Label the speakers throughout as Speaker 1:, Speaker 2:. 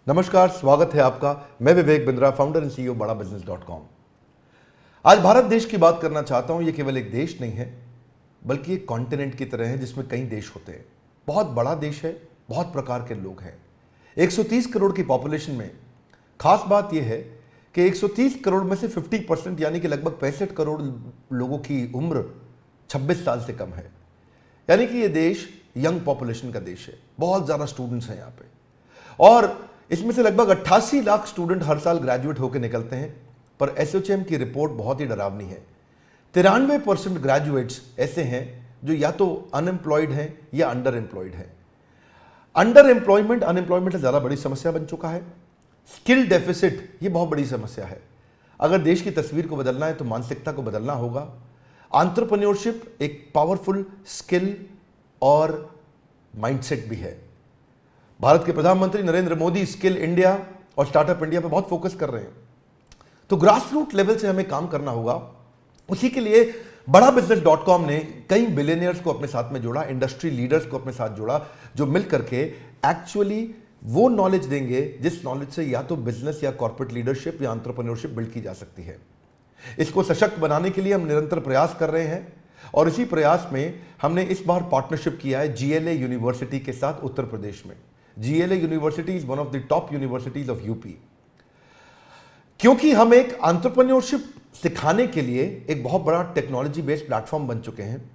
Speaker 1: नमस्कार, स्वागत है आपका। मैं Vivek Bindra, founder and CEO बड़ा बिजनेस.com। आज भारत देश की बात करना चाहता हूं। ये केवल एक देश नहीं है, बल्कि एक कॉन्टिनेंट की तरह है जिसमें कई देश होते हैं। बहुत बड़ा देश है, बहुत प्रकार के लोग हैं। 130 करोड़ की पॉपुलेशन में खास बात यह है कि 130 करोड़ में से 50% यानी कि लगभग 65 करोड़ लोगों की उम्र 26 साल से कम है। यानी कि यह देश यंग पॉपुलेशन का देश है। बहुत ज्यादा स्टूडेंट्स हैं यहाँ पे, और इसमें से लगभग 88 लाख स्टूडेंट हर साल ग्रेजुएट होकर निकलते हैं। पर एसोचैम की रिपोर्ट बहुत ही डरावनी है। 93% ग्रेजुएट्स ऐसे हैं जो या तो अनएम्प्लॉयड हैं या अंडर एम्प्लॉयड हैं। अंडर एम्प्लॉयमेंट अनएम्प्लॉयमेंट से ज़्यादा बड़ी समस्या बन चुका है। स्किल डेफिसिट ये बहुत बड़ी समस्या है। अगर देश की तस्वीर को बदलना है तो मानसिकता को बदलना होगा। एंटरप्रेन्योरशिप एक पावरफुल स्किल और माइंडसेट भी है। भारत के प्रधानमंत्री नरेंद्र मोदी स्किल इंडिया और स्टार्टअप इंडिया पर बहुत फोकस कर रहे हैं। तो ग्रास रूट लेवल से हमें काम करना होगा। उसी के लिए बड़ा बिजनेस.com ने कई बिलियनियर्स को अपने साथ में जोड़ा, इंडस्ट्री लीडर्स को अपने साथ जोड़ा, जो मिल करके एक्चुअली वो नॉलेज देंगे जिस नॉलेज से या तो बिजनेस या कॉर्पोरेट लीडरशिप या एंटरप्रेन्योरशिप बिल्ड की जा सकती है। इसको सशक्त बनाने के लिए हम निरंतर प्रयास कर रहे हैं, और इसी प्रयास में हमने इस बार पार्टनरशिप किया है जीएलए यूनिवर्सिटी के साथ उत्तर प्रदेश में। GLA university is one of the top universities of UP. क्योंकि हम एक एंटरप्रेन्योरशिप सिखाने के लिए एक बहुत बड़ा टेक्नोलॉजी बेस्ड प्लेटफॉर्म बन चुके हैं,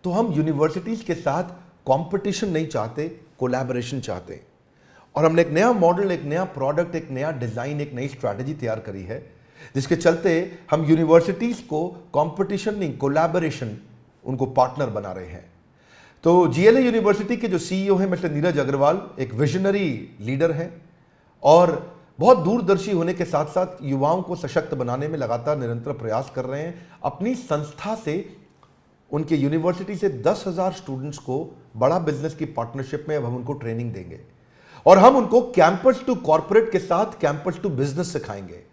Speaker 1: तो हम यूनिवर्सिटीज के साथ कंपटीशन नहीं चाहते, कोलैबोरेशन चाहते हैं। और हमने एक नया मॉडल, एक नया प्रोडक्ट, एक नया डिजाइन, एक नई स्ट्रैटेजी तैयार करी है, जिसके चलते हम यूनिवर्सिटीज को कंपटीशन नहीं, कोलैबोरेशन, उनको पार्टनर बना रहे हैं। तो जीएलए यूनिवर्सिटी के जो सीईओ हैं मिस्टर नीरज अग्रवाल एक विजनरी लीडर हैं, और बहुत दूरदर्शी होने के साथ साथ युवाओं को सशक्त बनाने में लगातार निरंतर प्रयास कर रहे हैं। अपनी संस्था से, उनके यूनिवर्सिटी से 10,000 स्टूडेंट्स को बड़ा बिजनेस की पार्टनरशिप में अब हम उनको ट्रेनिंग देंगे, और हम उनको कैंपस टू कॉर्पोरेट के साथ कैंपस टू बिजनेस सिखाएंगे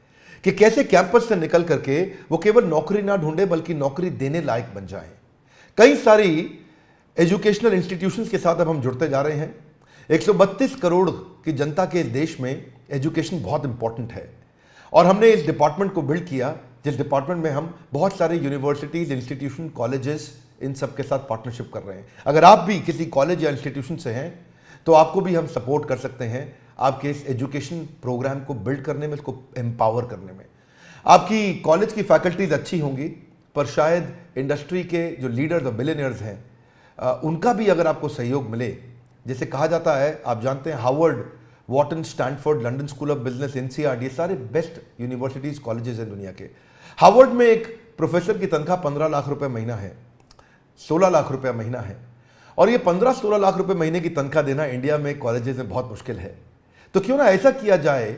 Speaker 1: कि कैसे कैंपस से निकल करके वो केवल नौकरी ना ढूंढे बल्कि नौकरी देने लायक बन जाएं। कई सारी एजुकेशनल इंस्टीट्यूशंस के साथ अब हम जुड़ते जा रहे हैं। 132 करोड़ की जनता के देश में एजुकेशन बहुत इंपॉर्टेंट है, और हमने इस डिपार्टमेंट को बिल्ड किया जिस डिपार्टमेंट में हम बहुत सारे यूनिवर्सिटीज, इंस्टीट्यूशन, कॉलेजेस, इन सब के साथ पार्टनरशिप कर रहे हैं। अगर आप भी किसी कॉलेज या इंस्टीट्यूशन से हैं तो आपको भी हम सपोर्ट कर सकते हैं आपके इस एजुकेशन प्रोग्राम को बिल्ड करने में, इसको एम्पावर करने में। आपकी कॉलेज की फैकल्टीज अच्छी होंगी, पर शायद इंडस्ट्री के जो लीडर्स और बिलियनियर्स हैं उनका भी अगर आपको सहयोग मिले, जैसे कहा जाता है, आप जानते हैं Harvard, Wharton, Stanford, London School of Business, NCERT, ये सारे बेस्ट यूनिवर्सिटीज, कॉलेजेस हैं दुनिया के। हार्वर्ड में एक प्रोफेसर की तनख्वाह 15 लाख रुपए महीना है, 16 लाख रुपए महीना है, और ये 15-16 लाख रुपए महीने की तनख्वाह देना इंडिया में कॉलेजेस में बहुत मुश्किल है। तो क्यों ना ऐसा किया जाए,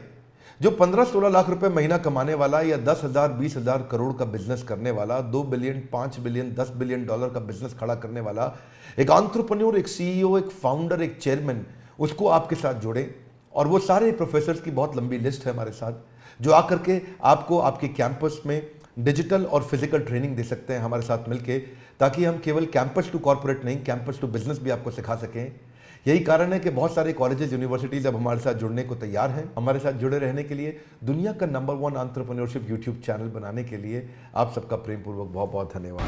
Speaker 1: जो 15-16 लाख रुपए महीना कमाने वाला या 10,000, 20,000 करोड़ का बिजनेस करने वाला, 2 बिलियन, 5 बिलियन, 10 बिलियन डॉलर का बिजनेस खड़ा करने वाला एक एंटरप्रेन्योर, एक सीईओ, एक फाउंडर, एक चेयरमैन, उसको आपके साथ जोड़ें। और वो सारे प्रोफेसर्स की बहुत लंबी लिस्ट है हमारे साथ, जो आकर के आपको आपके कैंपस में डिजिटल और फिजिकल ट्रेनिंग दे सकते हैं हमारे साथ मिलके, ताकि हम केवल कैंपस टू कॉर्पोरेट नहीं, कैंपस टू बिजनेस भी आपको सिखा सकें। यही कारण है कि बहुत सारे कॉलेजेस, यूनिवर्सिटीज अब हमारे साथ जुड़ने को तैयार हैं। हमारे साथ जुड़े रहने के लिए, दुनिया का नंबर 1 एंटरप्रेन्योरशिप यूट्यूब चैनल बनाने के लिए आप सबका प्रेम पूर्वक बहुत बहुत धन्यवाद।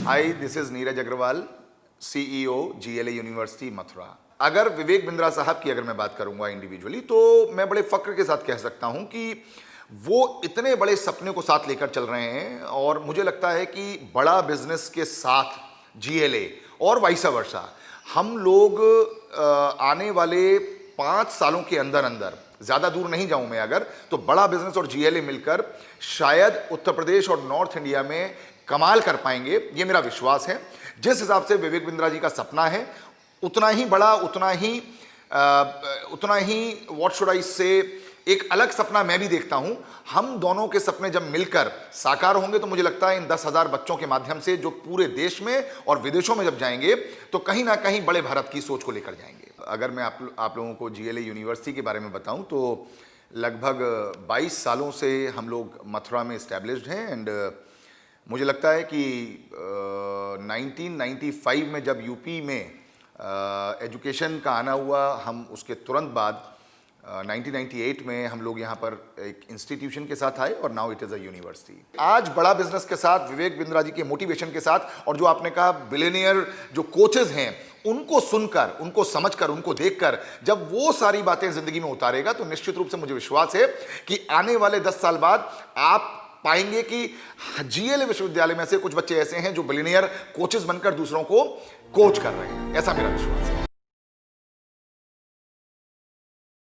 Speaker 2: Hi, this is Neeraj Agrawal, CEO GLA university Mathura. अगर विवेक बिंद्रा साहब की अगर मैं बात करूंगा इंडिविजुअली, तो मैं बड़े फक्र के साथ कह सकता हूं कि वो इतने बड़े सपने को साथ लेकर चल रहे हैं, और मुझे लगता है कि बड़ा बिजनेस के साथ जीएलए और वाइस वर्सा, हम लोग आने वाले 5 सालों के अंदर अंदर, ज़्यादा दूर नहीं जाऊं मैं अगर, तो बड़ा बिजनेस और जीएलए मिलकर शायद उत्तर प्रदेश और नॉर्थ इंडिया में कमाल कर पाएंगे, ये मेरा विश्वास है। जिस हिसाब से विवेक बिंद्रा जी का सपना है, उतना ही बड़ा, उतना ही व्हाट शुड आई से, एक अलग सपना मैं भी देखता हूं। हम दोनों के सपने जब मिलकर साकार होंगे तो मुझे लगता है इन 10,000 बच्चों के माध्यम से, जो पूरे देश में और विदेशों में जब जाएंगे, तो कहीं ना कहीं बड़े भारत की सोच को लेकर जाएंगे। अगर मैं आप लोगों को जीएलए यूनिवर्सिटी के बारे में बताऊं, तो लगभग 22 सालों से हम लोग मथुरा में इस्टेब्लिश्ड हैं, एंड मुझे लगता है कि 1995 में जब यूपी में एजुकेशन का आना हुआ, हम उसके तुरंत बाद 1998 में हम लोग यहाँ पर एक इंस्टीट्यूशन के साथ आए और now it is a university. आज बड़ा बिजनेस के साथ, विवेक बिंद्रा जी के मोटिवेशन के साथ, और जो आपने कहा बिलियनियर जो कोचेस हैं, उनको सुनकर, उनको समझकर, उनको देखकर जब वो सारी बातें जिंदगी में उतारेगा तो निश्चित रूप से मुझे विश्वास है कि आने वाले 10 साल बाद आप पाएंगे कि जीएलई विश्वविद्यालय में से कुछ बच्चे ऐसे हैं जो बिलियनियर कोचेस बनकर दूसरों को कोच कर रहे हैं। ऐसा मेरा विश्वास है।